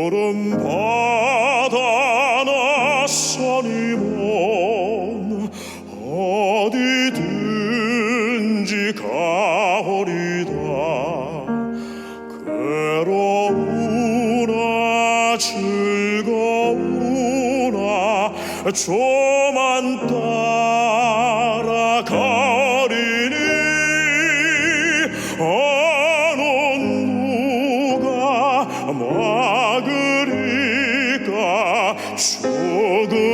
푸른 바다 낯선이면 어디든지 가오리다. 괴로우나 즐거우나 조만 따라가리니 어느 누가 막으리까. 조금인들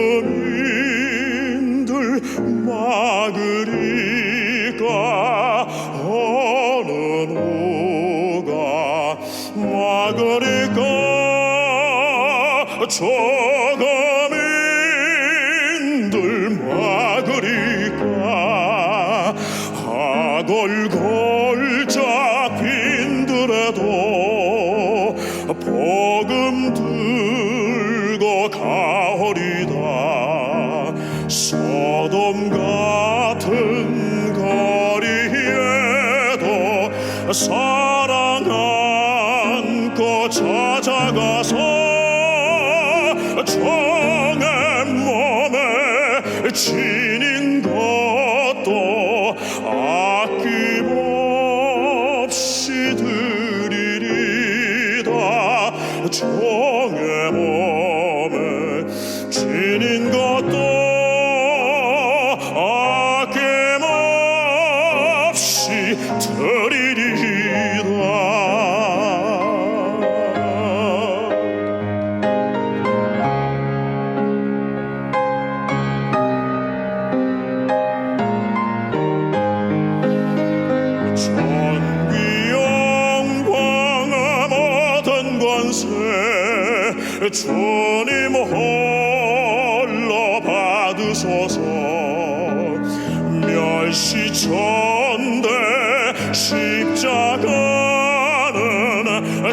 막으리까. 어느 누가 막으리까. 조금인들 막으리까. 하골골 잡힌들에도 복음 들고 가오리다. 소돔 같은 거리에도 사랑 안고 찾아가서 종의 몸에 지닌 것도 아낌없이 드리리다. 종의 몸에 지닌 것도 아낌없이 드리리다. 주님 홀로 받으소서. 멸시천대 십자가는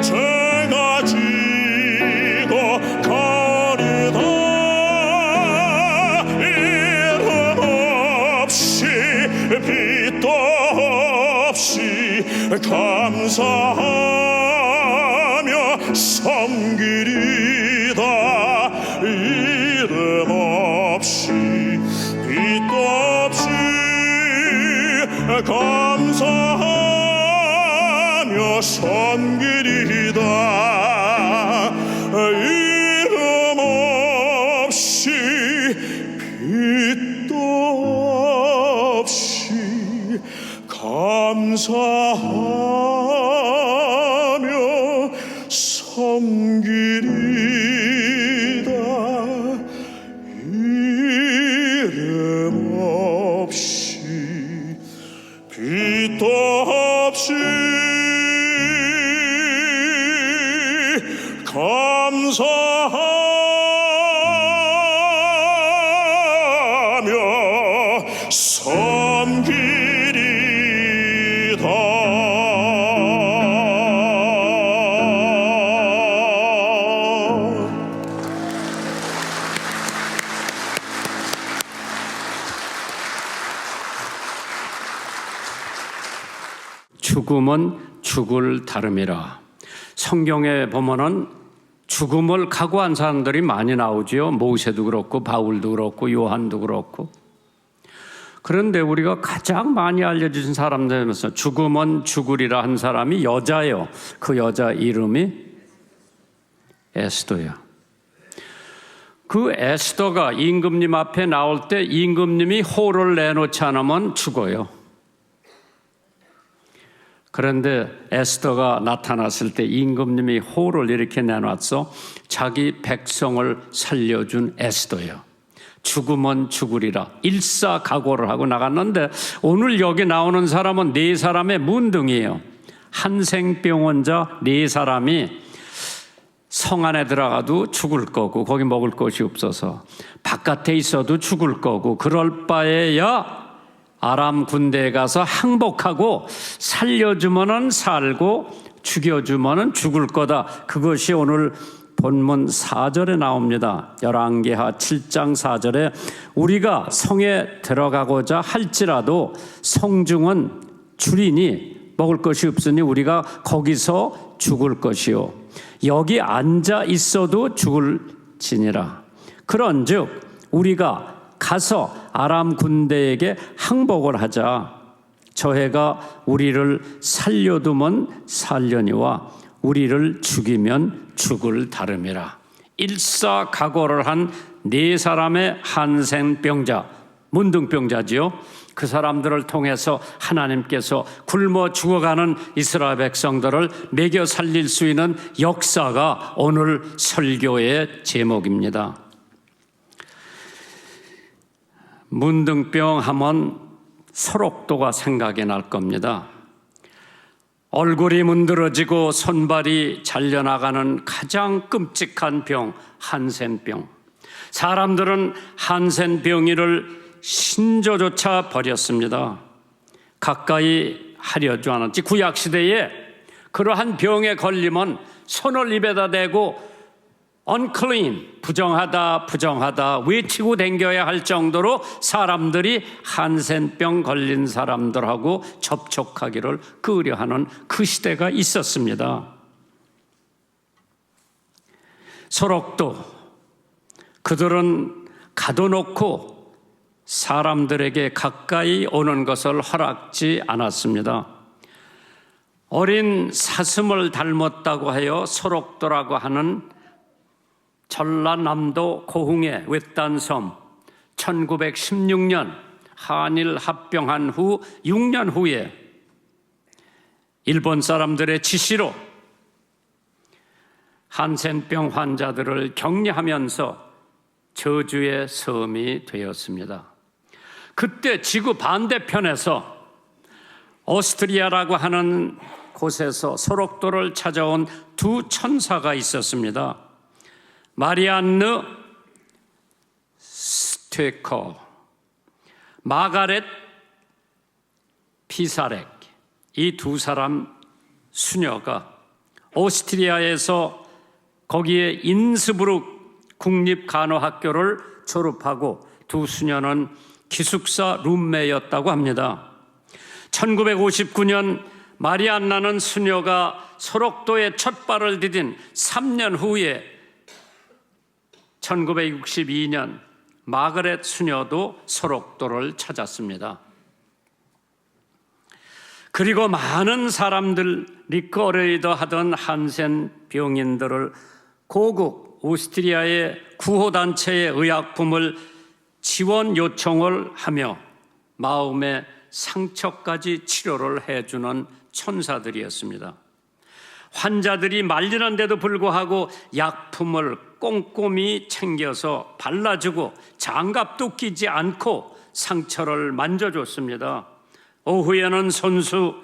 제가 지고 가리다. 이름 없이 빛도 없이 감사하며 섬기리다. 이름 없이 빛도 없이 감사하며 섬기리다. 이름 없이 빛도 없이 감사하며 섬기리다. 이름 없이 빛도 없이 감사하며 섬기리다. 죽음은 죽을 다름이라. 성경에 보면은 죽음을 각오한 사람들이 많이 나오지요. 모세도 그렇고 바울도 그렇고 요한도 그렇고. 그런데 우리가 가장 많이 알려진 사람들에서 죽음은 죽으리라 한 사람이 여자예요. 그 여자 이름이 에스더예요. 그 에스더가 임금님 앞에 나올 때 임금님이 호를 내놓지 않으면 죽어요. 그런데 에스더가 나타났을 때 임금님이 호를 이렇게 내놨어. 자기 백성을 살려준 에스더예요. 죽으면 죽으리라 일사각오를 하고 나갔는데 오늘 여기 나오는 사람은 네 사람의 문둥이에요. 한생병원자 네 사람이 성 안에 들어가도 죽을 거고 거기 먹을 것이 없어서 바깥에 있어도 죽을 거고 그럴 바에야 아람 군대에 가서 항복하고 살려주면은 살고 죽여주면은 죽을 거다. 그것이 오늘 본문 4절에 나옵니다. 열왕기하 7장 4절에 우리가 성에 들어가고자 할지라도 성중은 줄이니 먹을 것이 없으니 우리가 거기서 죽을 것이요 여기 앉아 있어도 죽을지니라. 그런즉 우리가 가서 아람 군대에게 항복을 하자. 저 해가 우리를 살려두면 살려니와 우리를 죽이면 죽을 다름이라. 일사각오를 한 네 사람의 한센병자, 문둥병자지요. 그 사람들을 통해서 하나님께서 굶어 죽어가는 이스라엘 백성들을 먹여 살릴 수 있는 역사가 오늘 설교의 제목입니다. 문둥병 하면 소록도가 생각이 날 겁니다. 얼굴이 문드러지고 손발이 잘려나가는 가장 끔찍한 병, 한센병. 사람들은 한센병이를 신조조차 버렸습니다. 가까이 하려지 않았지. 구약시대에 그러한 병에 걸리면 손을 입에다 대고 unclean, 부정하다 외치고 댕겨야 할 정도로 사람들이 한센병 걸린 사람들하고 접촉하기를 꺼려하는 그 시대가 있었습니다. 소록도, 그들은 가둬놓고 사람들에게 가까이 오는 것을 허락지 않았습니다. 어린 사슴을 닮았다고 하여 소록도라고 하는 전라남도 고흥의 외딴 섬, 1916년 한일 합병한 후 6년 후에 일본 사람들의 지시로 한센병 환자들을 격리하면서 저주의 섬이 되었습니다. 그때 지구 반대편에서 오스트리아라고 하는 곳에서 소록도를 찾아온 두 천사가 있었습니다. 마리안느 스테커, 마가렛 피사렉, 이 두 사람 수녀가 오스트리아에서 거기에 인스부르크 국립간호학교를 졸업하고 두 수녀는 기숙사 룸메였다고 합니다. 1959년 마리안나는 수녀가 소록도에 첫 발을 디딘 3년 후에 1962년 마그렛 수녀도 소록도를 찾았습니다. 그리고 많은 사람들이 꺼려이더 하던 한센 병인들을 고국 오스트리아의 구호단체의 의약품을 지원 요청을 하며 마음의 상처까지 치료를 해주는 천사들이었습니다. 환자들이 말리는데도 불구하고 약품을 꼼꼼히 챙겨서 발라주고 장갑도 끼지 않고 상처를 만져줬습니다. 오후에는 손수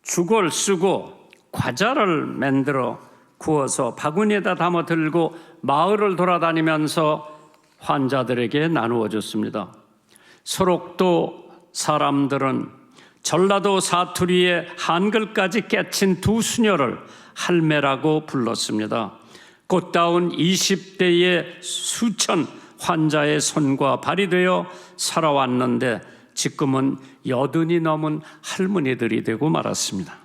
죽을 쓰고 과자를 만들어 구워서 바구니에다 담아 들고 마을을 돌아다니면서 환자들에게 나누어 줬습니다. 소록도 사람들은 전라도 사투리에 한글까지 깨친 두 수녀를 할매라고 불렀습니다. 꽃다운 20대의 수천 환자의 손과 발이 되어 살아왔는데 지금은 80이 넘은 할머니들이 되고 말았습니다.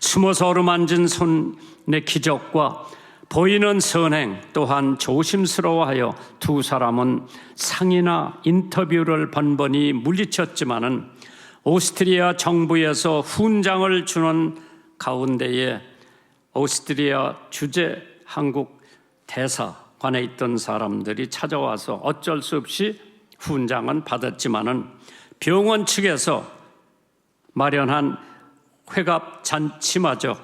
숨어서 어루만진 손의 기적과 보이는 선행 또한 조심스러워하여 두 사람은 상이나 인터뷰를 번번이 물리쳤지만은 오스트리아 정부에서 훈장을 주는 가운데에 오스트리아 주재 한국 대사관에 있던 사람들이 찾아와서 어쩔 수 없이 훈장은 받았지만은 병원 측에서 마련한 회갑 잔치마저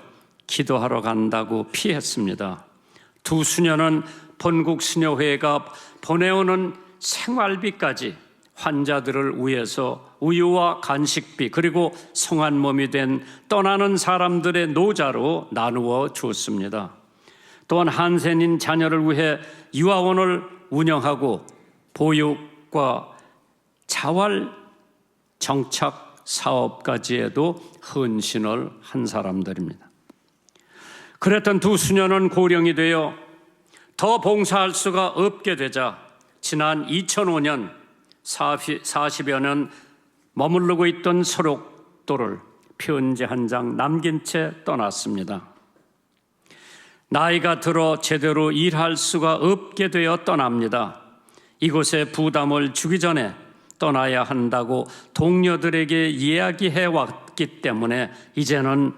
기도하러 간다고 피했습니다. 두 수녀는 본국 수녀회가 보내오는 생활비까지 환자들을 위해서 우유와 간식비 그리고 성한 몸이 된 떠나는 사람들의 노자로 나누어 주었습니다. 또한 한센인 자녀를 위해 유아원을 운영하고 보육과 자활 정착 사업까지에도 헌신을 한 사람들입니다. 그랬던 두 수녀는 고령이 되어 더 봉사할 수가 없게 되자 지난 2005년 40여 년 머무르고 있던 소록도를 편지 한 장 남긴 채 떠났습니다. 나이가 들어 제대로 일할 수가 없게 되어 떠납니다. 이곳에 부담을 주기 전에 떠나야 한다고 동료들에게 이야기해 왔기 때문에 이제는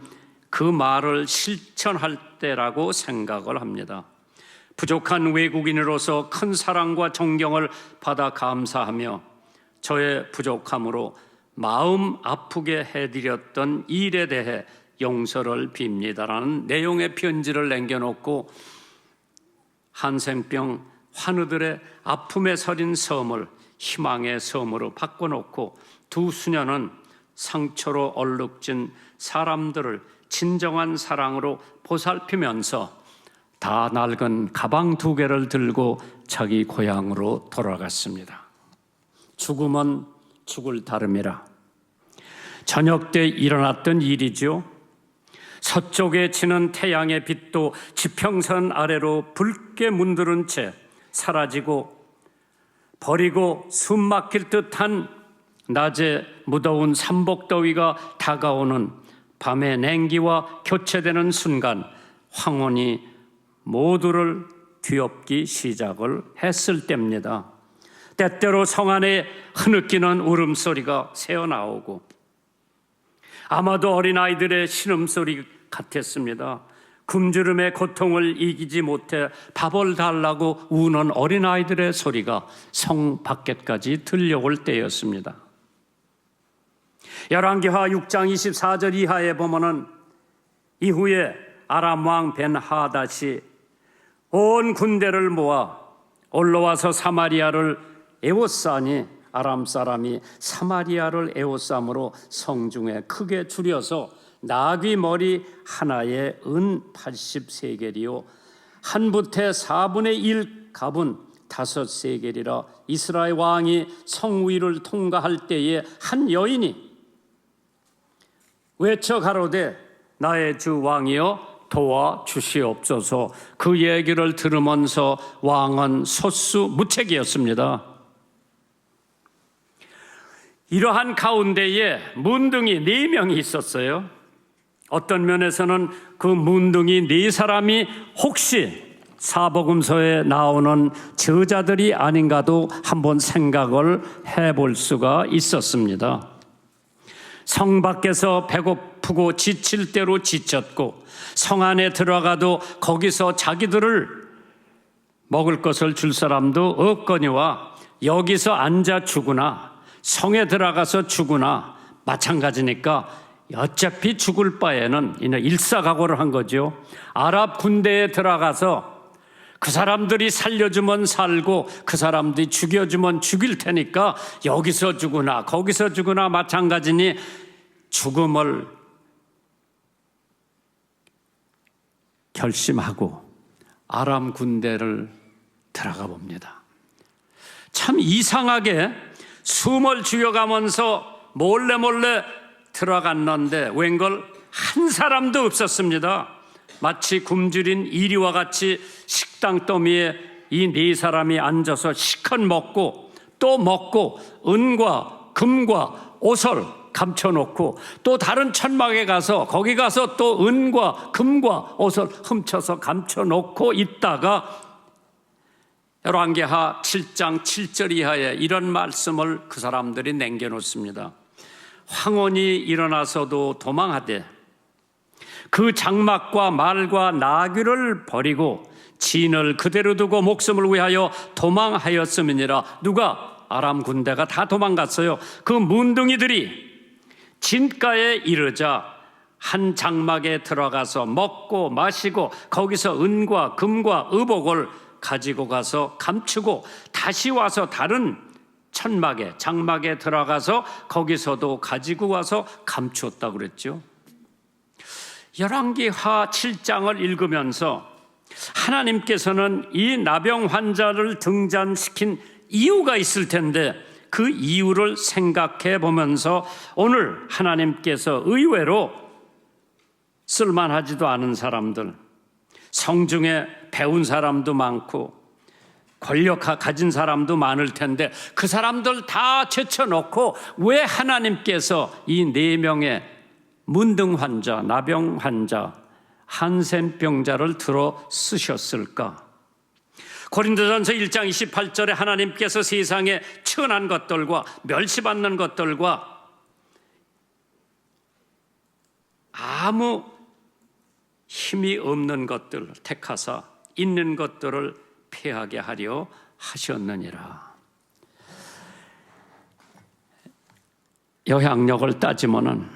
그 말을 실천할 때라고 생각을 합니다. 부족한 외국인으로서 큰 사랑과 존경을 받아 감사하며 저의 부족함으로 마음 아프게 해드렸던 일에 대해 용서를 빕니다라는 내용의 편지를 남겨놓고 한센병 환우들의 아픔에 서린 섬을 희망의 섬으로 바꿔놓고 두 수녀는 상처로 얼룩진 사람들을 진정한 사랑으로 보살피면서 다 낡은 가방 2개를 들고 자기 고향으로 돌아갔습니다. 죽음은 죽을 다름이라. 저녁 때 일어났던 일이죠. 서쪽에 지는 태양의 빛도 지평선 아래로 붉게 문드른 채 사라지고 버리고 숨 막힐 듯한 낮에 무더운 삼복더위가 다가오는 밤의 냉기와 교체되는 순간 황혼이 모두를 뒤엎기 시작을 했을 때입니다. 때때로 성 안에 흐느끼는 울음소리가 새어나오고 아마도 어린아이들의 신음소리 같았습니다. 굶주림의 고통을 이기지 못해 밥을 달라고 우는 어린아이들의 소리가 성 밖에까지 들려올 때였습니다. 열왕기하 6장 24절 이하에 보면은 이후에 아람 왕 벤하닷이 온 군대를 모아 올라와서 사마리아를 에워싸니 아람 사람이 사마리아를 에워싸므로 성중에 크게 줄여서 나귀 머리 하나에 은 80세겔이요 한 붓에 4분의 1 갑은 5세겔이라. 이스라엘 왕이 성 위를 통과할 때에 한 여인이 외쳐 가로되 나의 주 왕이여 도와주시옵소서. 그 얘기를 들으면서 왕은 소수무책이었습니다. 이러한 가운데에 문둥이 4명이 있었어요. 어떤 면에서는 그 문둥이 4사람이 혹시 사복음서에 나오는 저자들이 아닌가도 한번 생각을 해볼 수가 있었습니다. 성 밖에서 배고프고 지칠 대로 지쳤고 성 안에 들어가도 거기서 자기들을 먹을 것을 줄 사람도 없거니와 여기서 앉아 죽으나 성에 들어가서 죽으나 마찬가지니까 어차피 죽을 바에는 일사각오를 한 거죠. 아랍 군대에 들어가서 그 사람들이 살려주면 살고 그 사람들이 죽여주면 죽일 테니까 여기서 죽으나 거기서 죽으나 마찬가지니 죽음을 결심하고 아람 군대를 들어가 봅니다. 참 이상하게 숨을 죽여가면서 몰래 들어갔는데 웬걸 한 사람도 없었습니다. 마치 굶주린 이리와 같이 식당 더미에 이 4사람이 앉아서 시컷 먹고 또 먹고 은과 금과 옷을 감춰놓고 또 다른 천막에 가서 거기 가서 또 은과 금과 옷을 훔쳐서 감춰놓고 있다가 열왕기하 7장 7절 이하에 이런 말씀을 그 사람들이 남겨놓습니다. 황혼이 일어나서도 도망하되 그 장막과 말과 나귀를 버리고 진을 그대로 두고 목숨을 위하여 도망하였음이니라. 누가? 아람 군대가 다 도망갔어요. 그 문둥이들이 진가에 이르자 한 장막에 들어가서 먹고 마시고 거기서 은과 금과 의복을 가지고 가서 감추고 다시 와서 다른 천막에 장막에 들어가서 거기서도 가지고 와서 감추었다고 그랬죠. 열왕기하 7장을 읽으면서 하나님께서는 이 나병 환자를 등장시킨 이유가 있을 텐데 그 이유를 생각해 보면서 오늘 하나님께서 의외로 쓸만하지도 않은 사람들, 성중에 배운 사람도 많고 권력 가진 사람도 많을 텐데 그 사람들 다 제쳐놓고 왜 하나님께서 이 4명의 문둥 환자, 나병 환자, 한센병자를 들어 쓰셨을까? 고린도전서 1장 28절에 하나님께서 세상에 천한 것들과 멸시받는 것들과 아무 힘이 없는 것들을 택하사 있는 것들을 패하게 하려 하셨느니라. 영향력을 따지면은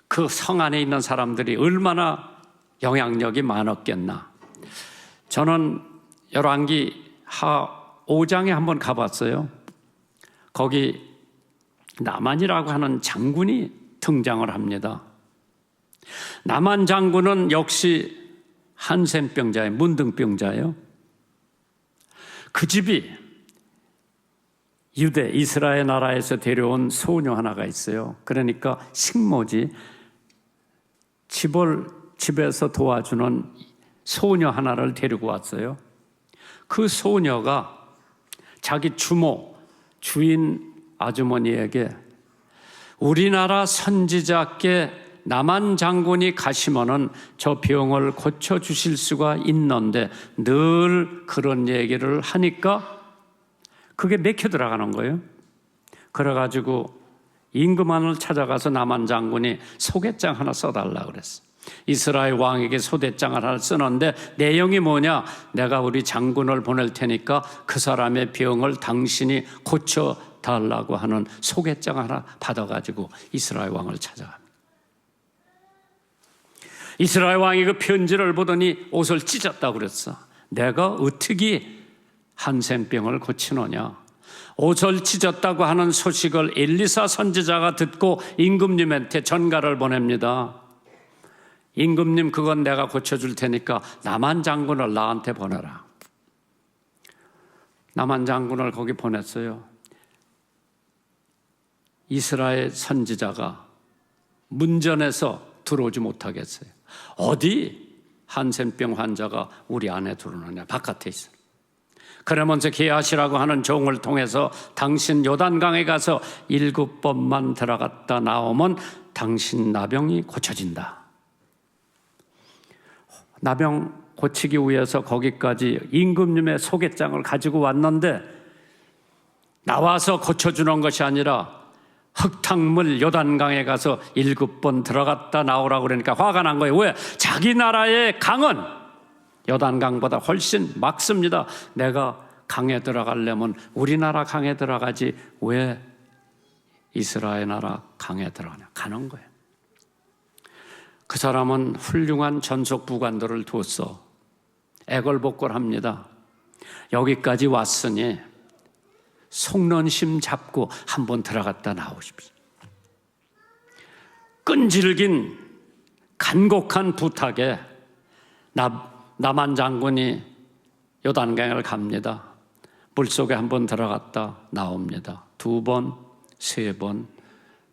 그 성 안에 있는 사람들이 얼마나 영향력이 많았겠나. 저는 열왕기 하 5장에 한번 가봤어요. 거기 나만이라고 하는 장군이 등장을 합니다. 나만 장군은 역시 한센병자예요. 문둥병자예요. 그 집이 유대 이스라엘 나라에서 데려온 소녀 하나가 있어요. 그러니까 식모지, 집에서 도와주는 소녀 하나를 데리고 왔어요. 그 소녀가 자기 주인 아주머니에게 우리나라 선지자께 나만 장군이 가시면은 저 병을 고쳐주실 수가 있는데 늘 그런 얘기를 하니까 그게 맥혀 들어가는 거예요. 그래가지고 임금만을 찾아가서 나만 장군이 소개장 하나 써달라 그랬어. 이스라엘 왕에게 소대장 하나 쓰는데 내용이 뭐냐? 내가 우리 장군을 보낼 테니까 그 사람의 병을 당신이 고쳐달라고 하는 소개장 하나 받아가지고 이스라엘 왕을 찾아갑니다. 이스라엘 왕이 그 편지를 보더니 옷을 찢었다고 그랬어. 내가 어떻게 한센병을 고치느냐? 옷을 찢었다고 하는 소식을 엘리사 선지자가 듣고 임금님한테 전가를 보냅니다. 임금님, 그건 내가 고쳐줄 테니까 나만 장군을 나한테 보내라. 나만 장군을 거기 보냈어요. 이스라엘 선지자가 문전에서 들어오지 못하겠어요. 어디 한센병 환자가 우리 안에 들어오느냐? 바깥에 있어. 그러면서 게하시라고 하는 종을 통해서 당신 요단강에 가서 7번만 들어갔다 나오면 당신 나병이 고쳐진다. 나병 고치기 위해서 거기까지 임금님의 소개장을 가지고 왔는데 나와서 고쳐주는 것이 아니라 흙탕물 요단강에 가서 7번 들어갔다 나오라고 그러니까 화가 난 거예요. 왜? 자기 나라의 강은 요단강보다 훨씬 막습니다. 내가 강에 들어가려면 우리나라 강에 들어가지 왜 이스라엘 나라 강에 들어가냐? 가는 거예요. 그 사람은 훌륭한 전속부관들을 뒀어. 애걸복걸합니다. 여기까지 왔으니 속론심 잡고 한번 들어갔다 나오십시오. 끈질긴 간곡한 부탁에 나만 장군이 요단강을 갑니다. 물속에 한번 들어갔다 나옵니다. 2번, 3번,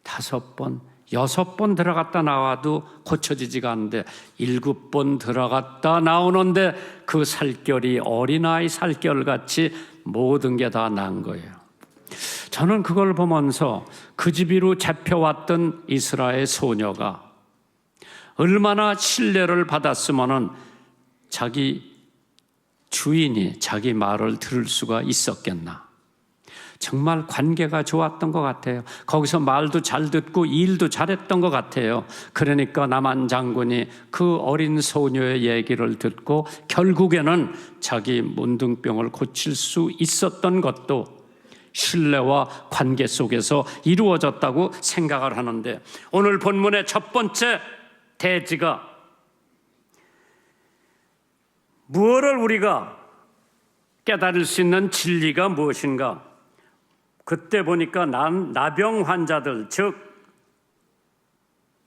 5번, 6번 들어갔다 나와도 고쳐지지가 않는데 7번 들어갔다 나오는데 그 살결이 어린아이 살결같이 모든 게 다 난 거예요. 저는 그걸 보면서 그 집으로 잡혀왔던 이스라엘 소녀가 얼마나 신뢰를 받았으면은 자기 주인이 자기 말을 들을 수가 있었겠나. 정말 관계가 좋았던 것 같아요. 거기서 말도 잘 듣고 일도 잘했던 것 같아요. 그러니까 나만 장군이 그 어린 소녀의 얘기를 듣고 결국에는 자기 문둥병을 고칠 수 있었던 것도 신뢰와 관계 속에서 이루어졌다고 생각을 하는데, 오늘 본문의 첫 번째 대지가 무엇을 우리가 깨달을 수 있는 진리가 무엇인가? 그때 보니까 나병 환자들, 즉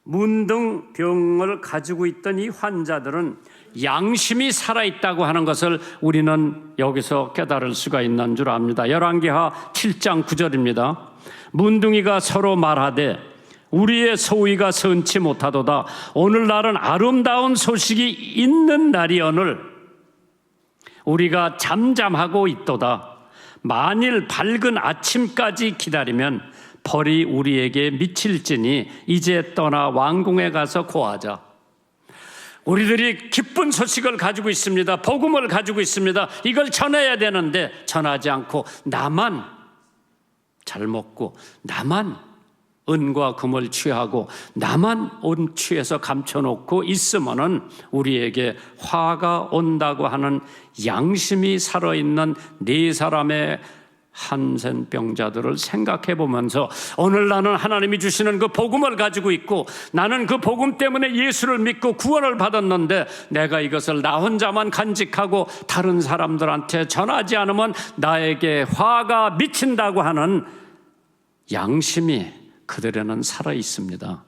문둥병을 가지고 있던 이 환자들은 양심이 살아있다고 하는 것을 우리는 여기서 깨달을 수가 있는 줄 압니다. 열왕기하 7장 9절입니다. 문둥이가 서로 말하되 우리의 소위가 선치 못하도다. 오늘날은 아름다운 소식이 있는 날이오늘 우리가 잠잠하고 있도다. 만일 밝은 아침까지 기다리면 벌이 우리에게 미칠지니 이제 떠나 왕궁에 가서 고하자. 우리들이 기쁜 소식을 가지고 있습니다. 복음을 가지고 있습니다. 이걸 전해야 되는데 전하지 않고 나만 잘 먹고 나만 은과 금을 취하고 나만 옷 취해서 감춰놓고 있으면은 우리에게 화가 온다고 하는 양심이 살아있는 네 사람의 한센병자들을 생각해 보면서 오늘 나는 하나님이 주시는 그 복음을 가지고 있고 나는 그 복음 때문에 예수를 믿고 구원을 받았는데 내가 이것을 나 혼자만 간직하고 다른 사람들한테 전하지 않으면 나에게 화가 미친다고 하는 양심이 그들에는 살아 있습니다.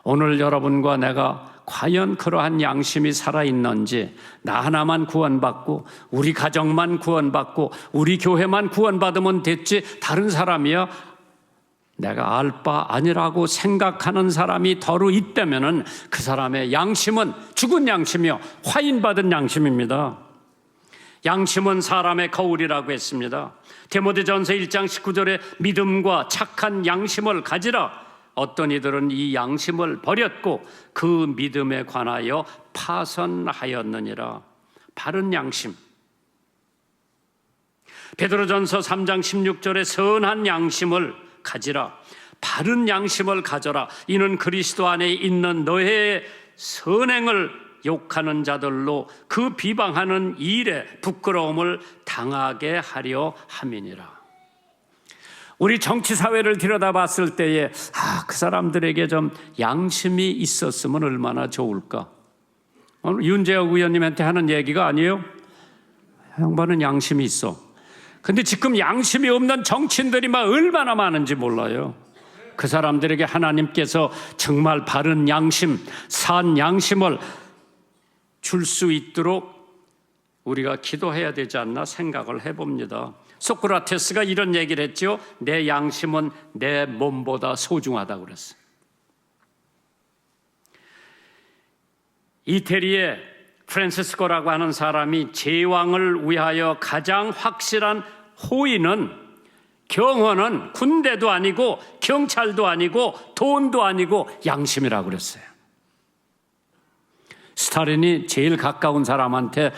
오늘 여러분과 내가 과연 그러한 양심이 살아있는지, 나 하나만 구원받고 우리 가정만 구원받고 우리 교회만 구원받으면 됐지 다른 사람이야 내가 알 바 아니라고 생각하는 사람이 더러 있다면은 그 사람의 양심은 죽은 양심이요 화인받은 양심입니다. 양심은 사람의 거울이라고 했습니다. 디모데전서 1장 19절에 믿음과 착한 양심을 가지라. 어떤 이들은 이 양심을 버렸고 그 믿음에 관하여 파선하였느니라. 바른 양심. 베드로전서 3장 16절에 선한 양심을 가지라. 바른 양심을 가져라. 이는 그리스도 안에 있는 너의 선행을 욕하는 자들로 그 비방하는 일에 부끄러움을 당하게 하려 함이니라. 우리 정치 사회를 들여다봤을 때에 그 사람들에게 좀 양심이 있었으면 얼마나 좋을까. 오늘 윤재혁 의원님한테 하는 얘기가 아니에요. 양반은 양심이 있어. 근데 지금 양심이 없는 정치인들이 막 얼마나 많은지 몰라요. 그 사람들에게 하나님께서 정말 바른 양심, 산 양심을 줄 수 있도록 우리가 기도해야 되지 않나 생각을 해봅니다. 소크라테스가 이런 얘기를 했죠. 내 양심은 내 몸보다 소중하다고 그랬어요. 이태리의 프란시스코라고 하는 사람이 제왕을 위하여 가장 확실한 호의는, 경호는 군대도 아니고 경찰도 아니고 돈도 아니고 양심이라고 그랬어요. 스탈린이 제일 가까운 사람한테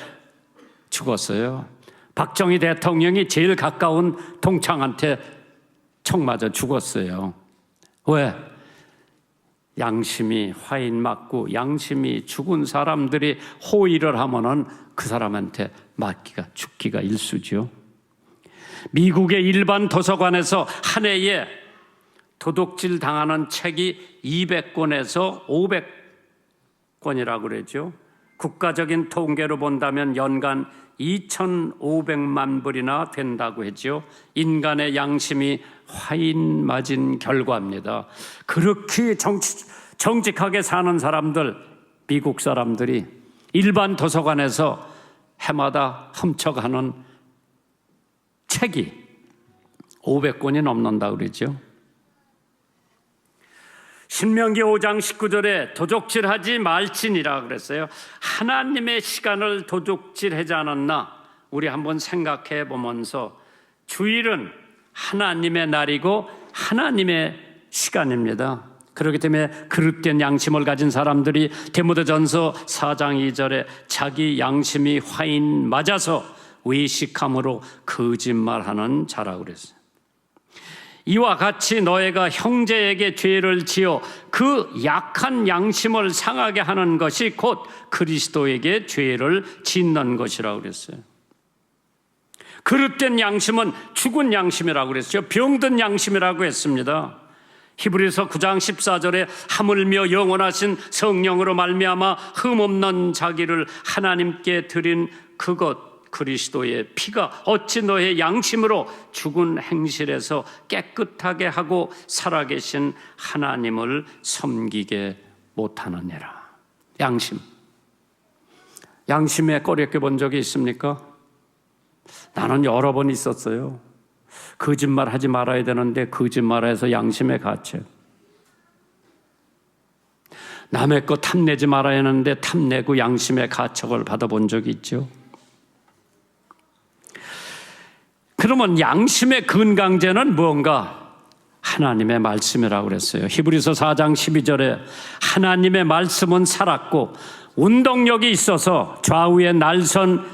죽었어요. 박정희 대통령이 제일 가까운 동창한테 총 맞아 죽었어요. 왜? 양심이 화인 맞고 양심이 죽은 사람들이 호의를 하면은 그 사람한테 맞기가 죽기가 일쑤죠. 미국의 일반 도서관에서 한 해에 도둑질 당하는 책이 200권에서 500권이라고 그러죠. 국가적인 통계로 본다면 연간 2,500만 불이나 된다고 했죠. 인간의 양심이 화인 맞은 결과입니다. 그렇게 정직하게 사는 사람들, 미국 사람들이 일반 도서관에서 해마다 훔쳐가는 책이 500권이 넘는다고 그러죠. 신명기 5장 19절에 도둑질하지 말지니라 그랬어요. 하나님의 시간을 도둑질하지 않았나? 우리 한번 생각해 보면서 주일은 하나님의 날이고 하나님의 시간입니다. 그렇기 때문에 그릇된 양심을 가진 사람들이 디모데전서 4장 2절에 자기 양심이 화인 맞아서 외식함으로 거짓말하는 자라고 그랬어요. 이와 같이 너희가 형제에게 죄를 지어 그 약한 양심을 상하게 하는 것이 곧 그리스도에게 죄를 짓는 것이라고 그랬어요. 그릇된 양심은 죽은 양심이라고 그랬죠. 병든 양심이라고 했습니다. 히브리서 9장 14절에 하물며 영원하신 성령으로 말미암아 흠없는 자기를 하나님께 드린 그것 그리스도의 피가 어찌 너의 양심으로 죽은 행실에서 깨끗하게 하고 살아계신 하나님을 섬기게 못하느냐라. 양심에 꺼리껴 본 적이 있습니까? 나는 여러 번 있었어요. 거짓말 하지 말아야 되는데 거짓말해서 양심에 갇혀요. 남의 거 탐내지 말아야 하는데 탐내고 양심의 가책을 받아본 적이 있죠. 그러면 양심의 건강제는 뭔가? 하나님의 말씀이라고 그랬어요. 히브리서 4장 12절에 하나님의 말씀은 살았고 운동력이 있어서 좌우에 날선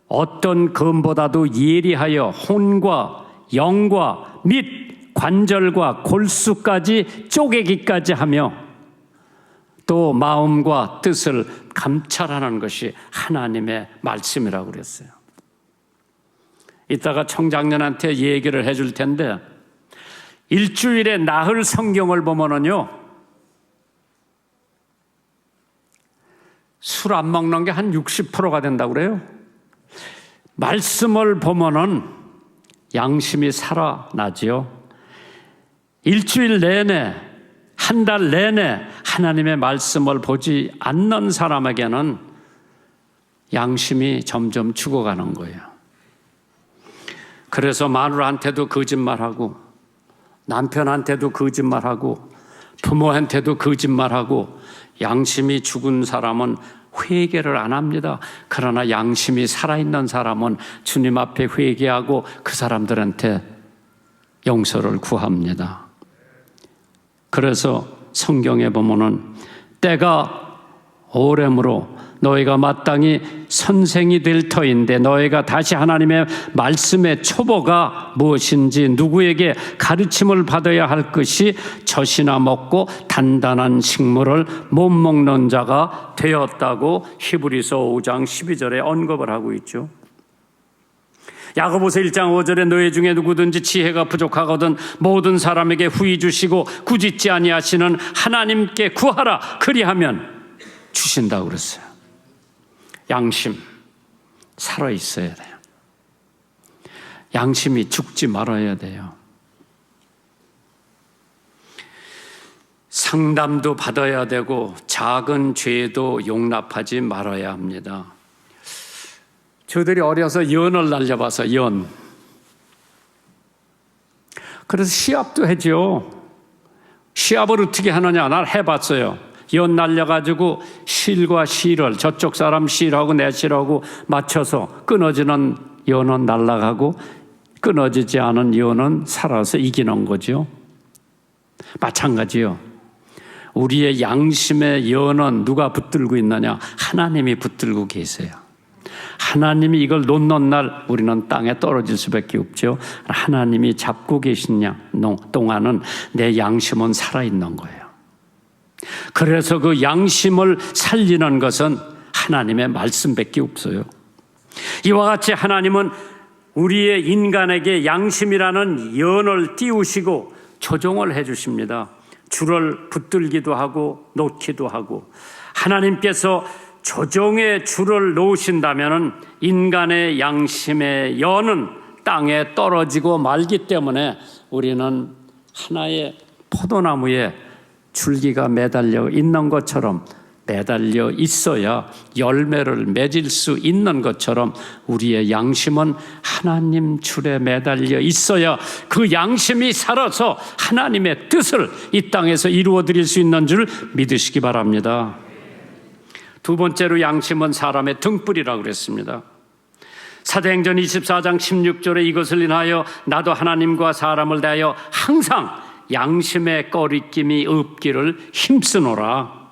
어떤 검보다도 예리하여 혼과 영과 및 관절과 골수까지 쪼개기까지 하며 또 마음과 뜻을 감찰하는 것이 하나님의 말씀이라고 그랬어요. 이따가 청장년한테 얘기를 해줄 텐데 일주일에 나흘 성경을 보면은요, 술 안 먹는 게 한 60%가 된다고 그래요. 말씀을 보면은 양심이 살아나지요. 일주일 내내, 한 달 내내 하나님의 말씀을 보지 않는 사람에게는 양심이 점점 죽어가는 거예요. 그래서 마누라한테도 거짓말하고 남편한테도 거짓말하고 부모한테도 거짓말하고 양심이 죽은 사람은 회개를 안 합니다. 그러나 양심이 살아있는 사람은 주님 앞에 회개하고 그 사람들한테 용서를 구합니다. 그래서 성경에 보면은 때가 오래므로 너희가 마땅히 선생이 될 터인데 너희가 다시 하나님의 말씀의 초보가 무엇인지 누구에게 가르침을 받아야 할 것이 젖이나 먹고 단단한 식물을 못 먹는 자가 되었다고 히브리서 5장 12절에 언급을 하고 있죠. 야고보서 1장 5절에 너희 중에 누구든지 지혜가 부족하거든 모든 사람에게 후히 주시고 꾸짖지 아니하시는 하나님께 구하라 그리하면 주신다고 그랬어요. 양심 살아 있어야 돼요. 양심이 죽지 말아야 돼요. 상담도 받아야 되고 작은 죄도 용납하지 말아야 합니다. 저들이 어려서 연을 날려봐서 연. 그래서 시합도 하죠. 시합을 어떻게 하느냐 날 해봤어요. 연 날려가지고 실과 실을 저쪽 사람 실하고 내 실하고 맞춰서 끊어지는 연은 날아가고 끊어지지 않은 연은 살아서 이기는 거죠. 마찬가지요. 우리의 양심의 연은 누가 붙들고 있느냐? 하나님이 붙들고 계세요. 하나님이 이걸 놓는 날 우리는 땅에 떨어질 수밖에 없죠. 하나님이 잡고 계신 동안은 내 양심은 살아있는 거예요. 그래서 그 양심을 살리는 것은 하나님의 말씀밖에 없어요. 이와 같이 하나님은 우리의 인간에게 양심이라는 연을 띄우시고 조종을 해 주십니다. 줄을 붙들기도 하고 놓기도 하고 하나님께서 조종의 줄을 놓으신다면 인간의 양심의 연은 땅에 떨어지고 말기 때문에 우리는 하나의 포도나무에 줄기가 매달려 있는 것처럼 매달려 있어야 열매를 맺을 수 있는 것처럼 우리의 양심은 하나님 줄에 매달려 있어야 그 양심이 살아서 하나님의 뜻을 이 땅에서 이루어 드릴 수 있는 줄 믿으시기 바랍니다. 두 번째로 양심은 사람의 등불이라고 그랬습니다. 사도행전 24장 16절에 이것을 인하여 나도 하나님과 사람을 대하여 항상 양심의 꺼리낌이 없기를 힘쓰노라.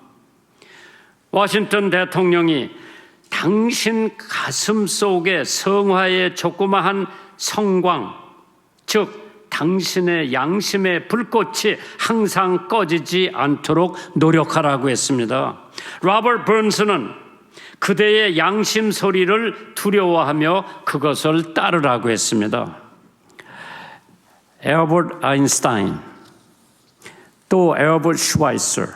워싱턴 대통령이 당신 가슴 속에 성화의 조그마한 성광, 즉 당신의 양심의 불꽃이 항상 꺼지지 않도록 노력하라고 했습니다. 로버트 번스는 그대의 양심 소리를 두려워하며 그것을 따르라고 했습니다. 에어버트 아인슈타인, 또 에어버트 슈바이처,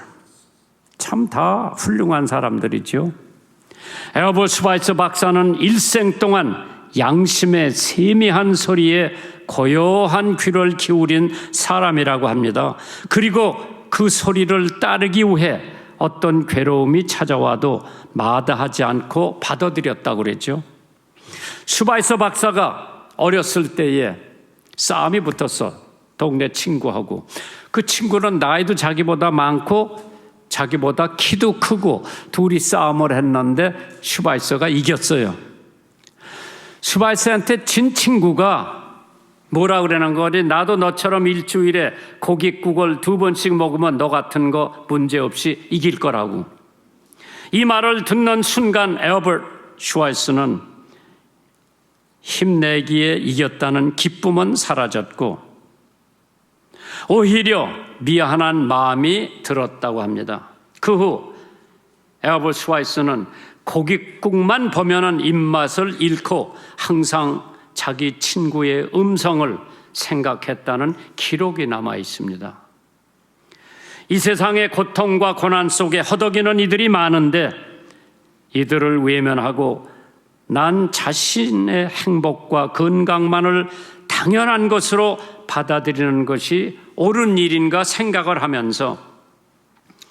참 다 훌륭한 사람들이죠. 에어버트 슈바이처 박사는 일생 동안 양심의 세미한 소리에 고요한 귀를 기울인 사람이라고 합니다. 그리고 그 소리를 따르기 위해 어떤 괴로움이 찾아와도 마다하지 않고 받아들였다고 그랬죠. 슈바이처 박사가 어렸을 때에 싸움이 붙었어. 동네 친구하고. 그 친구는 나이도 자기보다 많고 자기보다 키도 크고 둘이 싸움을 했는데 슈바이처가 이겼어요. 슈바이처한테 진 친구가 뭐라 그러는 거니? 나도 너처럼 일주일에 고깃국을 2번씩 먹으면 너 같은 거 문제없이 이길 거라고. 이 말을 듣는 순간 에어버트 슈와이스는 힘내기에 이겼다는 기쁨은 사라졌고 오히려 미안한 마음이 들었다고 합니다. 그 후 에어버트 슈와이스는 고깃국만 보면은 입맛을 잃고 항상 자기 친구의 음성을 생각했다는 기록이 남아 있습니다. 이 세상의 고통과 고난 속에 허덕이는 이들이 많은데 이들을 외면하고 난 자신의 행복과 건강만을 당연한 것으로 받아들이는 것이 옳은 일인가 생각을 하면서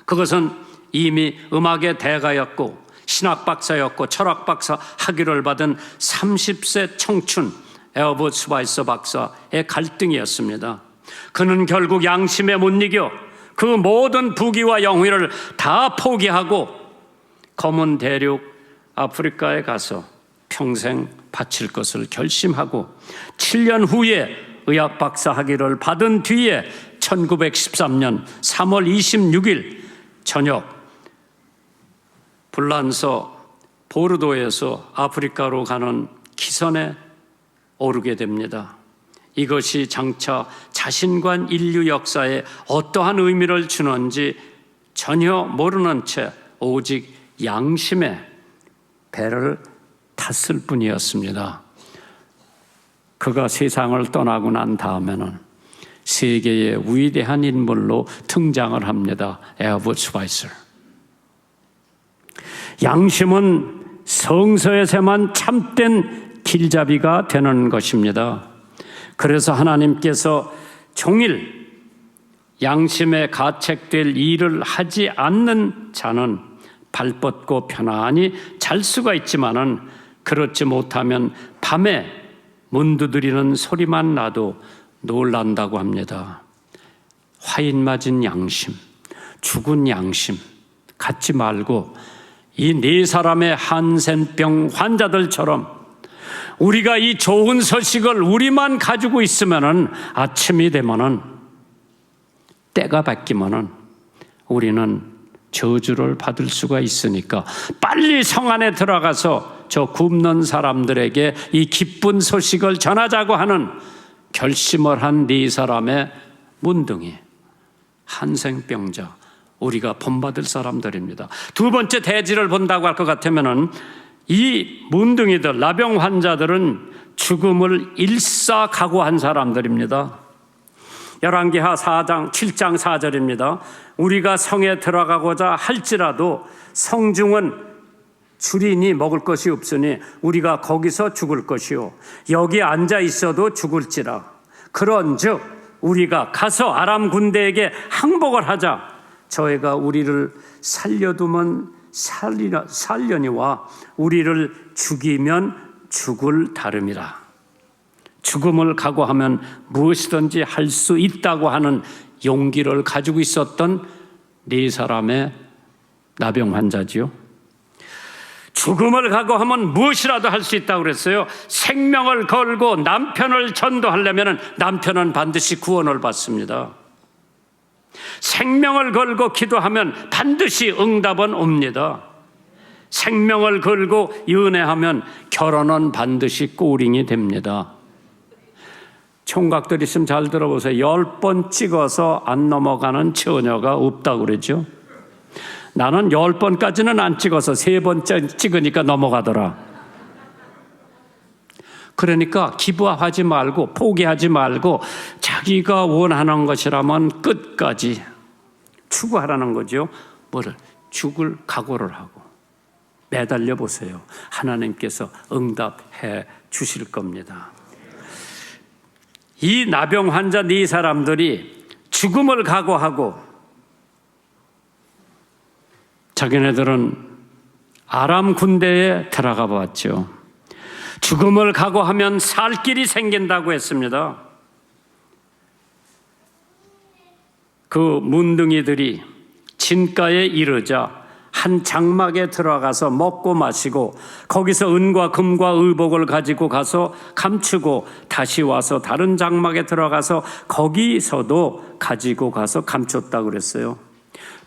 그것은 이미 음악의 대가였고 신학 박사였고 철학 박사 학위를 받은 30세 청춘 에어버트 슈와이스 박사의 갈등이었습니다. 그는 결국 양심에 못 이겨 그 모든 부귀와 영예를 다 포기하고 검은 대륙 아프리카에 가서 평생 바칠 것을 결심하고 7년 후에 의학 박사 학위를 받은 뒤에 1913년 3월 26일 저녁 불란서 보르도에서 아프리카로 가는 기선에 오르게 됩니다. 이것이 장차 자신과 인류 역사에 어떠한 의미를 주는지 전혀 모르는 채 오직 양심의 배를 탔을 뿐이었습니다. 그가 세상을 떠나고 난 다음에는 세계의 위대한 인물로 등장을 합니다. 에어버트 슈와이스. 양심은 성서에서만 참된 길잡이가 되는 것입니다. 그래서 하나님께서 종일 양심에 가책될 일을 하지 않는 자는 발 뻗고 편안히 잘 수가 있지만은 그렇지 못하면 밤에 문 두드리는 소리만 나도 놀란다고 합니다. 화인 맞은 양심, 죽은 양심 갖지 말고 이 네 사람의 한센병 환자들처럼 우리가 이 좋은 소식을 우리만 가지고 있으면은 아침이 되면은 때가 바뀌면은 우리는 저주를 받을 수가 있으니까 빨리 성 안에 들어가서 저 굶는 사람들에게 이 기쁜 소식을 전하자고 하는 결심을 한 네 사람의 문둥이 한생병자 우리가 본받을 사람들입니다. 두 번째 대지를 본다고 할 것 같으면은 이 문둥이들 나병 환자들은 죽음을 일사각오한 사람들입니다. 열왕기하 4장 7장 4절입니다. 우리가 성에 들어가고자 할지라도 성중은 주린이 먹을 것이 없으니 우리가 거기서 죽을 것이요 여기 앉아 있어도 죽을지라. 그런즉 우리가 가서 아람 군대에게 항복을 하자. 저희가 우리를 살려두면 살려니와 우리를 죽이면 죽을 다름이라. 죽음을 각오하면 무엇이든지 할 수 있다고 하는 용기를 가지고 있었던 네 사람의 나병 환자지요. 죽음을 각오하면 무엇이라도 할 수 있다고 그랬어요. 생명을 걸고 남편을 전도하려면 남편은 반드시 구원을 받습니다. 생명을 걸고 기도하면 반드시 응답은 옵니다. 생명을 걸고 연애하면 결혼은 반드시 꼬링이 됩니다. 총각들 있으면 잘 들어보세요. 10번 찍어서 안 넘어가는 처녀가 없다고 그러죠. 나는 10번까지는 안 찍어서 3번 찍으니까 넘어가더라. 그러니까 기부하지 말고 포기하지 말고 자기가 원하는 것이라면 끝까지 추구하라는 거죠. 뭐를? 죽을 각오를 하고 매달려 보세요. 하나님께서 응답해 주실 겁니다. 이 나병 환자 네 사람들이 죽음을 각오하고 자기네들은 아람 군대에 들어가 봤죠. 죽음을 각오하면 살 길이 생긴다고 했습니다. 그 문둥이들이 진가에 이르자 한 장막에 들어가서 먹고 마시고 거기서 은과 금과 의복을 가지고 가서 감추고 다시 와서 다른 장막에 들어가서 거기서도 가지고 가서 감췄다고 그랬어요.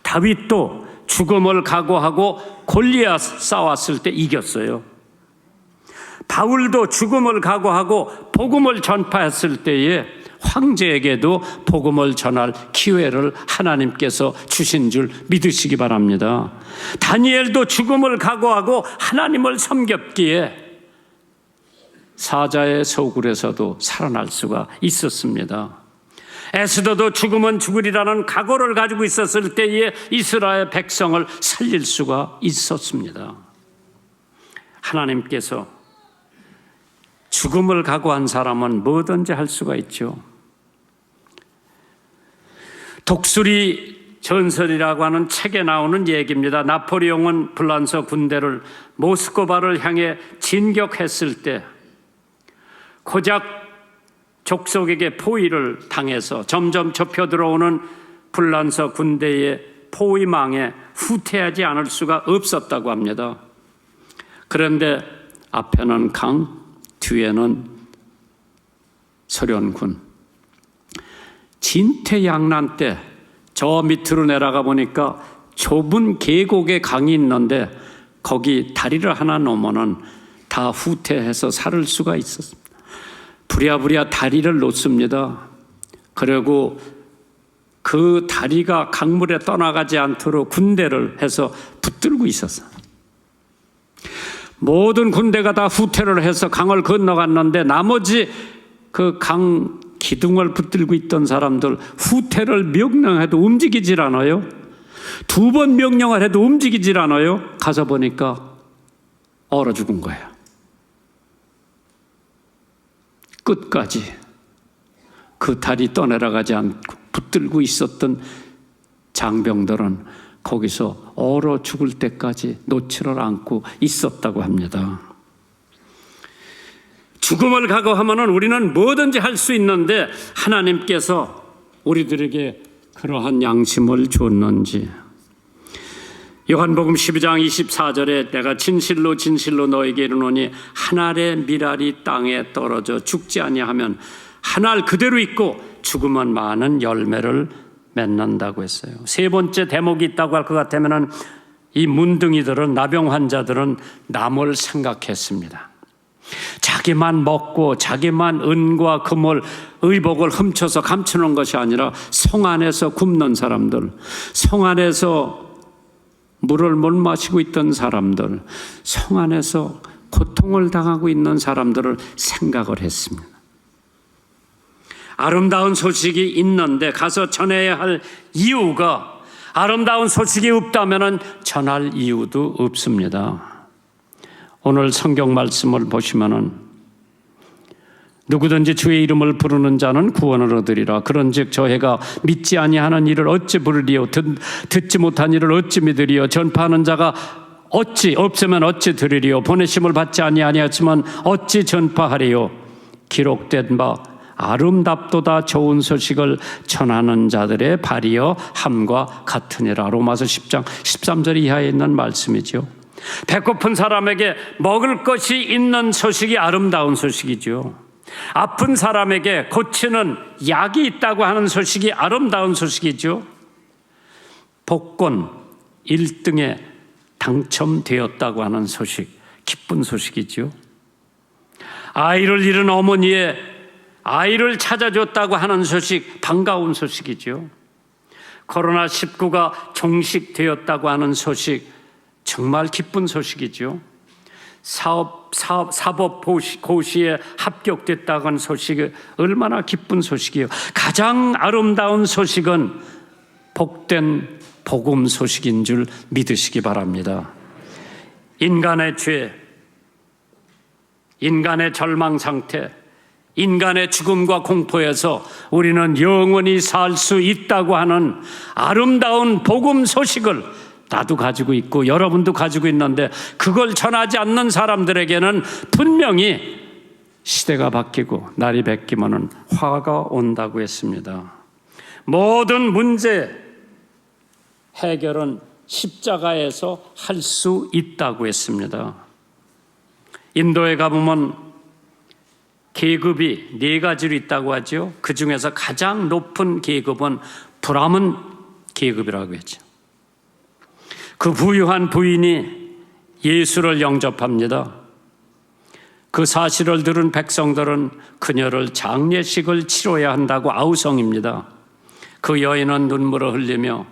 다윗도 죽음을 각오하고 골리앗 싸웠을 때 이겼어요. 바울도 죽음을 각오하고 복음을 전파했을 때에 황제에게도 복음을 전할 기회를 하나님께서 주신 줄 믿으시기 바랍니다. 다니엘도 죽음을 각오하고 하나님을 섬겼기에 사자의 소굴에서도 살아날 수가 있었습니다. 에스더도 죽으면 죽으리라는 각오를 가지고 있었을 때에 이스라엘 백성을 살릴 수가 있었습니다. 하나님께서 죽음을 각오한 사람은 뭐든지 할 수가 있죠. 독수리 전설이라고 하는 책에 나오는 얘기입니다. 나폴레옹은 불란서 군대를 모스크바를 향해 진격했을 때 고작 족속에게 포위를 당해서 점점 접혀 들어오는 불란서 군대의 포위망에 후퇴하지 않을 수가 없었다고 합니다. 그런데 앞에는 강, 뒤에는 소련군. 진퇴양난 때 저 밑으로 내려가 보니까 좁은 계곡에 강이 있는데 거기 다리를 하나 넘으면 다 후퇴해서 살을 수가 있었습니다. 부랴부랴 다리를 놓습니다. 그리고 그 다리가 강물에 떠나가지 않도록 군대를 해서 붙들고 있었어요. 모든 군대가 다 후퇴를 해서 강을 건너갔는데 나머지 그 강 기둥을 붙들고 있던 사람들 후퇴를 명령해도 움직이질 않아요. 2번 명령을 해도 움직이질 않아요. 가서 보니까 얼어 죽은 거예요. 끝까지 그 다리 떠내려가지 않고 붙들고 있었던 장병들은 거기서 얼어 죽을 때까지 놓지를 않고 있었다고 합니다. 죽음을 각오하면 우리는 뭐든지 할 수 있는데 하나님께서 우리들에게 그러한 양심을 줬는지. 요한복음 12장 24절에 내가 진실로 진실로 너에게 이르노니 한 알의 밀알이 땅에 떨어져 죽지 아니하면 한 알 그대로 있고 죽으면 많은 열매를 맺는다고 했어요. 세 번째 대목이 있다고 할 것 같으면 이 문둥이들은, 나병 환자들은 남을 생각했습니다. 자기만 먹고 자기만 은과 금을 의복을 훔쳐서 감추는 것이 아니라 성 안에서 굶는 사람들, 성 안에서 물을 못 마시고 있던 사람들, 성 안에서 고통을 당하고 있는 사람들을 생각을 했습니다. 아름다운 소식이 있는데 가서 전해야 할 이유가, 아름다운 소식이 없다면 전할 이유도 없습니다. 오늘 성경 말씀을 보시면은 누구든지 주의 이름을 부르는 자는 구원을 얻으리라. 그런즉 저희가 믿지 아니하는 일을 어찌 부르리요? 듣지 못한 일을 어찌 믿으리요? 전파하는 자가 어찌 없으면 어찌 들으리요? 보내심을 받지 아니하였지만 어찌 전파하리요? 기록된 바 아름답도다 좋은 소식을 전하는 자들의 발이여 함과 같으니라. 로마서 10장 13절 이하에 있는 말씀이죠. 배고픈 사람에게 먹을 것이 있는 소식이 아름다운 소식이죠. 아픈 사람에게 고치는 약이 있다고 하는 소식이 아름다운 소식이죠. 복권 1등에 당첨되었다고 하는 소식, 기쁜 소식이죠. 아이를 잃은 어머니의 아이를 찾아줬다고 하는 소식, 반가운 소식이죠. 코로나19가 종식되었다고 하는 소식, 정말 기쁜 소식이죠. 사법 고시에 합격됐다고 하는 소식이 얼마나 기쁜 소식이에요. 가장 아름다운 소식은 복된 복음 소식인 줄 믿으시기 바랍니다. 인간의 죄, 인간의 절망 상태, 인간의 죽음과 공포에서 우리는 영원히 살 수 있다고 하는 아름다운 복음 소식을 나도 가지고 있고 여러분도 가지고 있는데 그걸 전하지 않는 사람들에게는 분명히 시대가 바뀌고 날이 바뀌면은 화가 온다고 했습니다. 모든 문제 해결은 십자가에서 할 수 있다고 했습니다. 인도에 가보면 계급이 4가지로 있다고 하죠. 그 중에서 가장 높은 계급은 브라문 계급이라고 했죠. 그 부유한 부인이 예수를 영접합니다. 그 사실을 들은 백성들은 그녀를 장례식을 치러야 한다고 아우성입니다. 그 여인은 눈물을 흘리며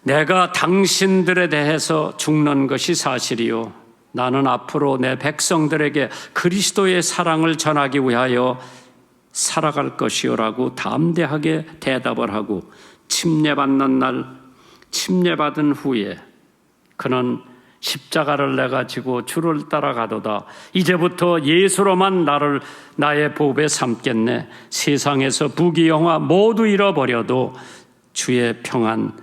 내가 당신들에 대해서 죽는 것이 사실이요. 나는 앞으로 내 백성들에게 그리스도의 사랑을 전하기 위하여 살아갈 것이요라고 담대하게 대답을 하고 침례받는 날, 침례받은 후에 그는 십자가를 내가지고 주를 따라가도다. 이제부터 예수로만 나의 보배 삼겠네. 세상에서 부귀영화 모두 잃어버려도 주의 평안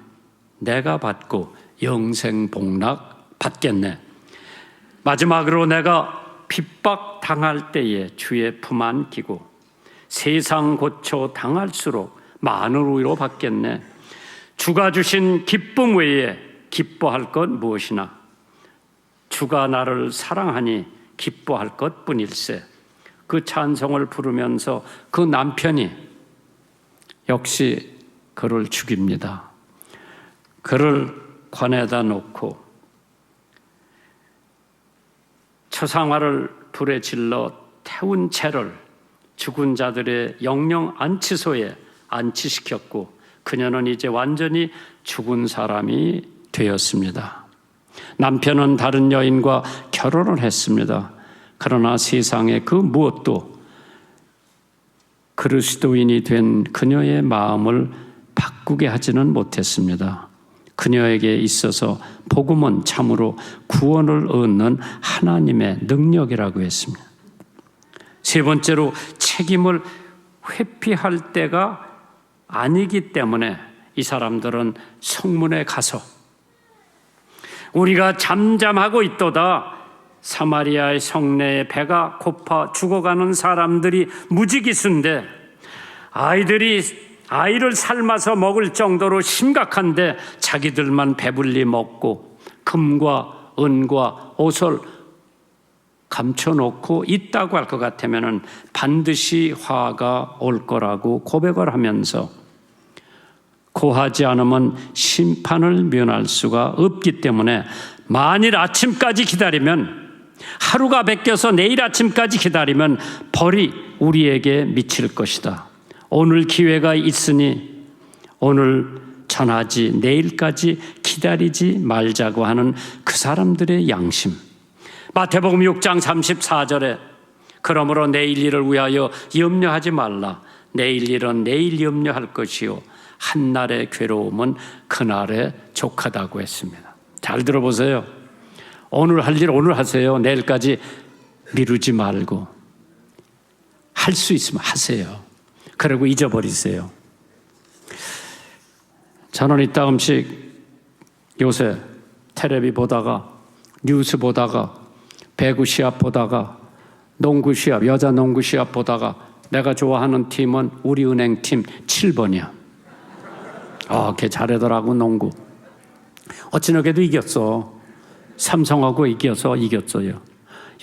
내가 받고 영생 복락 받겠네. 마지막으로 내가 핍박 당할 때에 주의 품 안기고 세상 고초 당할수록 많은 위로 받겠네. 주가 주신 기쁨 외에 기뻐할 것 무엇이나 주가 나를 사랑하니 기뻐할 것뿐일세. 그 찬송을 부르면서 그 남편이 역시 그를 죽입니다. 그를 관에다 놓고 초상화를 불에 질러 태운 채를 죽은 자들의 영영 안치소에 안치시켰고 그녀는 이제 완전히 죽은 사람이 되었습니다. 남편은 다른 여인과 결혼을 했습니다. 그러나 세상의 그 무엇도 그리스도인이 된 그녀의 마음을 바꾸게 하지는 못했습니다. 그녀에게 있어서 복음은 참으로 구원을 얻는 하나님의 능력이라고 했습니다. 세 번째로 책임을 회피할 때가 아니기 때문에 이 사람들은 성문에 가서 우리가 잠잠하고 있도다. 사마리아의 성내에 배가 고파 죽어가는 사람들이 무지기수인데 아이를 삶아서 먹을 정도로 심각한데 자기들만 배불리 먹고 금과 은과 옷을 감춰놓고 있다고 할 것 같으면 반드시 화가 올 거라고 고백을 하면서 고하지 않으면 심판을 면할 수가 없기 때문에 만일 아침까지 기다리면 하루가 베껴서 내일 아침까지 기다리면 벌이 우리에게 미칠 것이다. 오늘 기회가 있으니 오늘 전하지 내일까지 기다리지 말자고 하는 그 사람들의 양심. 마태복음 6장 34절에 그러므로 내일 일을 위하여 염려하지 말라. 내일 일은 내일 염려할 것이요 한날의 괴로움은 그날에 족하다고 했습니다. 잘 들어보세요. 오늘 할 일 오늘 하세요. 내일까지 미루지 말고 할 수 있으면 하세요. 그리고 잊어버리세요. 저는 이따금씩 요새 텔레비 보다가 뉴스 보다가 배구 시합 보다가 농구 시합, 여자 농구 시합 보다가 내가 좋아하는 팀은 우리은행 팀 7번이야. 걔 잘하더라고 농구. 어찌나게도 이겼어. 삼성하고 이겼어요.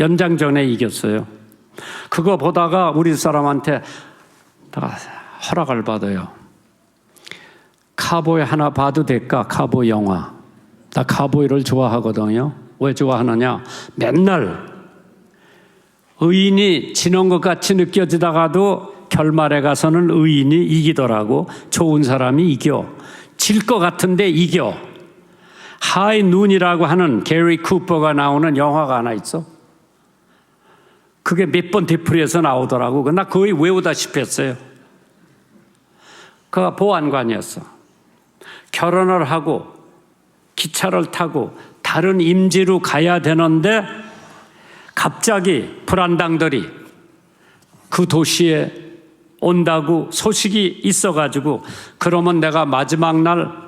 연장전에 이겼어요. 그거 보다가 우리 사람한테 내가 허락을 받아요. 카보이 하나 봐도 될까? 카보이 영화. 나 카보이를 좋아하거든요. 왜 좋아하느냐? 맨날 의인이 지는 것 같이 느껴지다가도 결말에 가서는 의인이 이기더라고. 좋은 사람이 이겨. 질 것 같은데 이겨. 하이 눈이라고 하는 게리 쿠퍼가 나오는 영화가 하나 있어. 그게 몇 번 되풀이해서 나오더라고. 나 거의 외우다시피 했어요. 그가 보안관이었어. 결혼을 하고 기차를 타고 다른 임지로 가야 되는데 갑자기 불안당들이 그 도시에 온다고 소식이 있어가지고 그러면 내가 마지막 날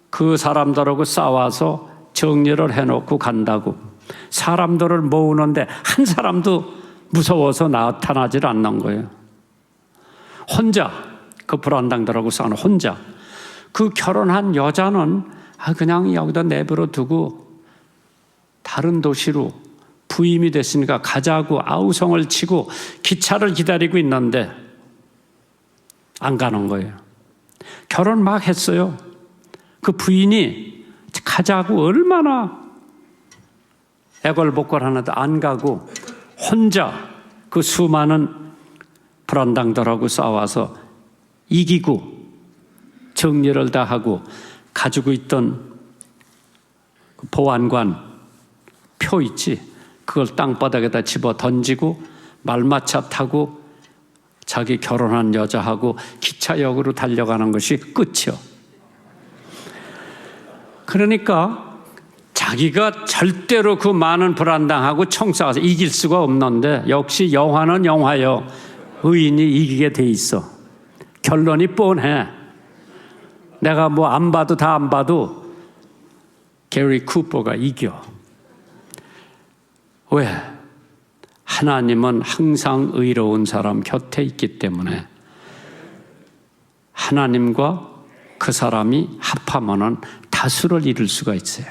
그 사람들하고 싸워서 정리를 해놓고 간다고. 사람들을 모으는데 한 사람도 무서워서 나타나질 않는 거예요. 혼자 그 불안당들하고 싸우는 혼자. 그 결혼한 여자는 그냥 여기다 내버려 두고 다른 도시로 부임이 됐으니까 가자고 아우성을 치고 기차를 기다리고 있는데 안 가는 거예요. 결혼 막 했어요. 그 부인이 가자고 얼마나 애걸복걸하나도 안 가고 혼자 그 수많은 불안당들하고 싸워서 이기고 정리를 다 하고 가지고 있던 그 보안관 표 있지, 그걸 땅바닥에다 집어 던지고 말마차 타고 자기 결혼한 여자하고 기차역으로 달려가는 것이 끝이요. 그러니까 자기가 절대로 그 많은 불안당하고 총싸워서 이길 수가 없는데, 역시 영화는 영화요. 의인이 이기게 돼 있어. 결론이 뻔해. 내가 뭐 안 봐도 다 안 봐도 게리 쿠퍼가 이겨. 왜? 하나님은 항상 의로운 사람 곁에 있기 때문에 하나님과 그 사람이 합하면은 다수를 이룰 수가 있어요.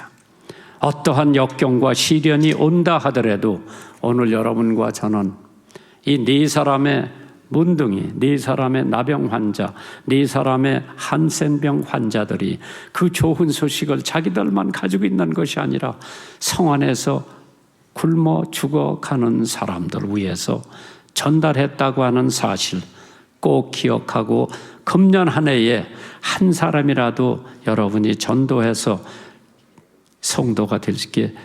어떠한 역경과 시련이 온다 하더라도 오늘 여러분과 저는 이 네 사람의 문둥이, 네 사람의 나병 환자, 네 사람의 한센병 환자들이 그 좋은 소식을 자기들만 가지고 있는 것이 아니라 성 안에서 굶어 죽어가는 사람들 위해서 전달했다고 하는 사실 꼭 기억하고, 금년 한 해에 한 사람이라도 여러분이 전도해서 성도가 될 수 있게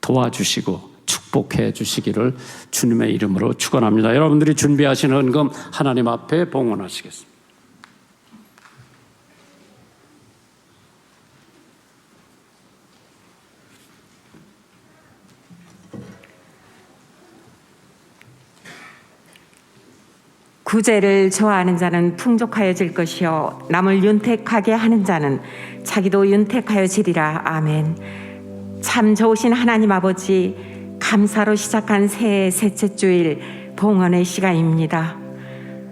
도와주시고 축복해 주시기를 주님의 이름으로 축원합니다. 여러분들이 준비하신 헌금 하나님 앞에 봉헌하시겠습니다. 구제를 좋아하는 자는 풍족하여질 것이요 남을 윤택하게 하는 자는 자기도 윤택하여지리라. 아멘. 참 좋으신 하나님 아버지, 감사로 시작한 새해 셋째 주일 봉헌의 시간입니다.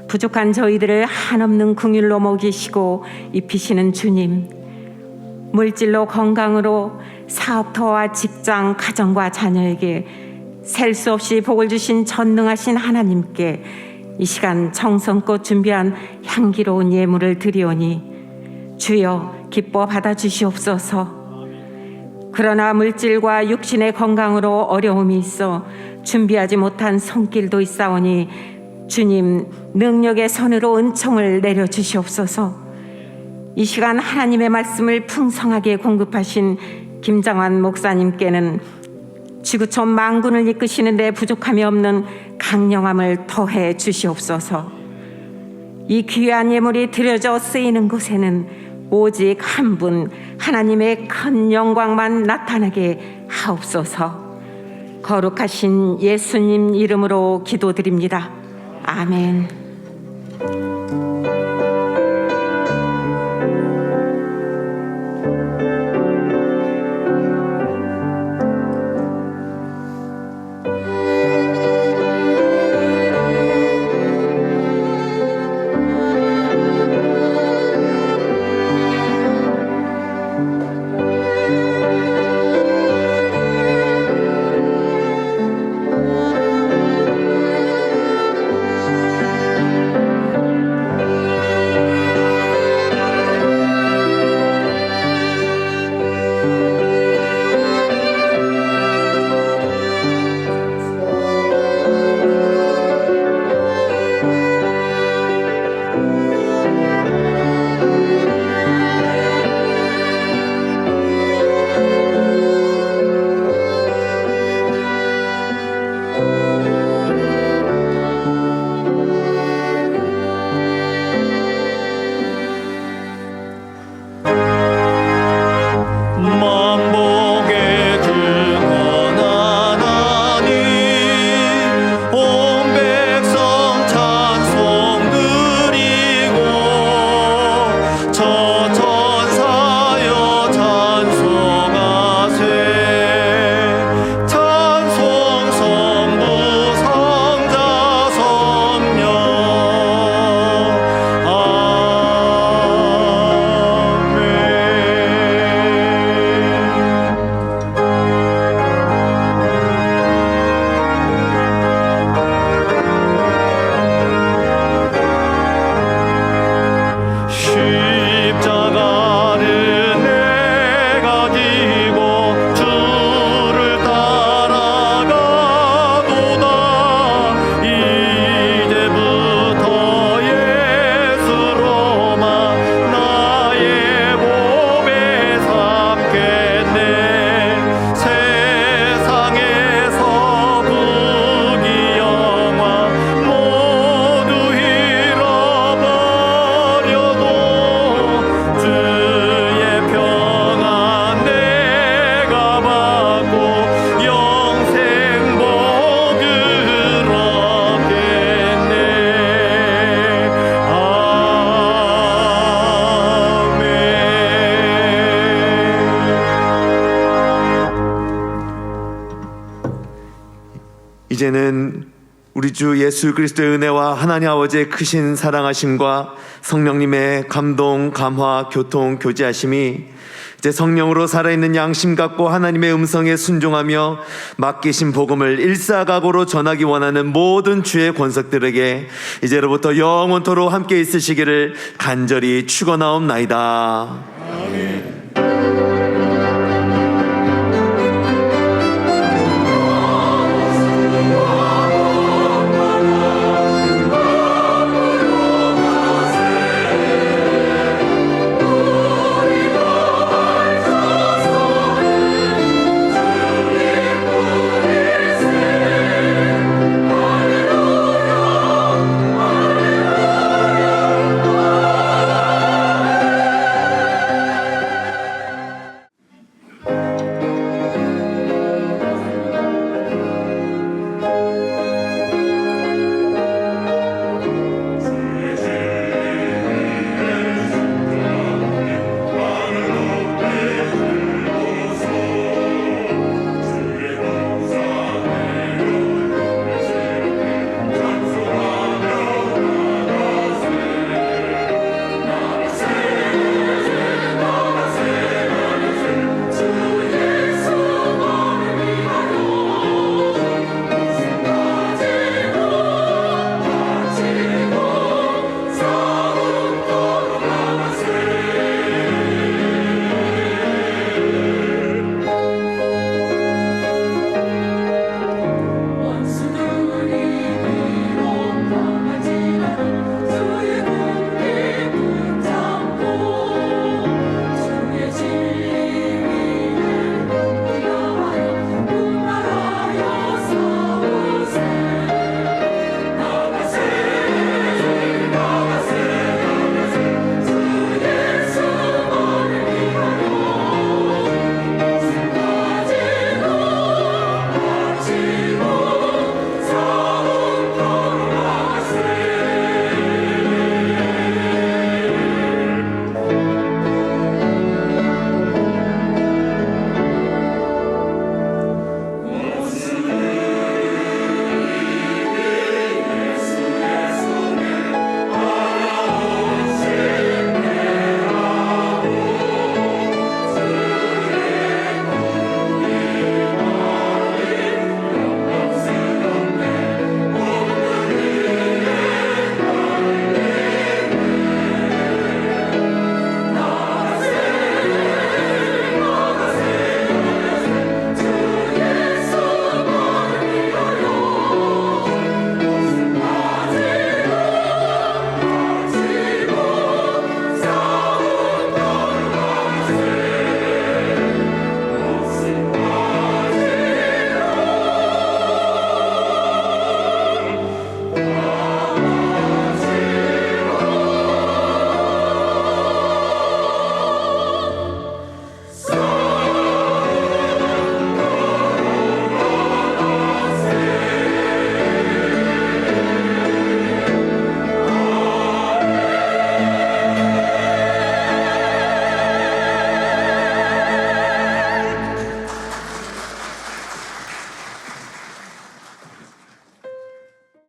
부족한 저희들을 한없는 긍휼로 먹이시고 입히시는 주님, 물질로 건강으로 사업터와 직장, 가정과 자녀에게 셀 수 없이 복을 주신 전능하신 하나님께 이 시간 정성껏 준비한 향기로운 예물을 드리오니 주여 기뻐 받아주시옵소서. 그러나 물질과 육신의 건강으로 어려움이 있어 준비하지 못한 손길도 있사오니 주님 능력의 손으로 은총을 내려주시옵소서. 이 시간 하나님의 말씀을 풍성하게 공급하신 김장환 목사님께는 지구촌 만군을 이끄시는 데 부족함이 없는 강령함을 더해 주시옵소서. 이 귀한 예물이 드려져 쓰이는 곳에는 오직 한 분 하나님의 큰 영광만 나타나게 하옵소서. 거룩하신 예수님 이름으로 기도드립니다. 아멘. 이제는 우리 주 예수 그리스도의 은혜와 하나님 아버지의 크신 사랑하심과 성령님의 감동, 감화, 교통, 교제하심이 이제 성령으로 살아있는 양심 갖고 하나님의 음성에 순종하며 맡기신 복음을 일사각오로 전하기 원하는 모든 주의 권석들에게 이제로부터 영원토록 함께 있으시기를 간절히 축원하옵나이다. 아멘.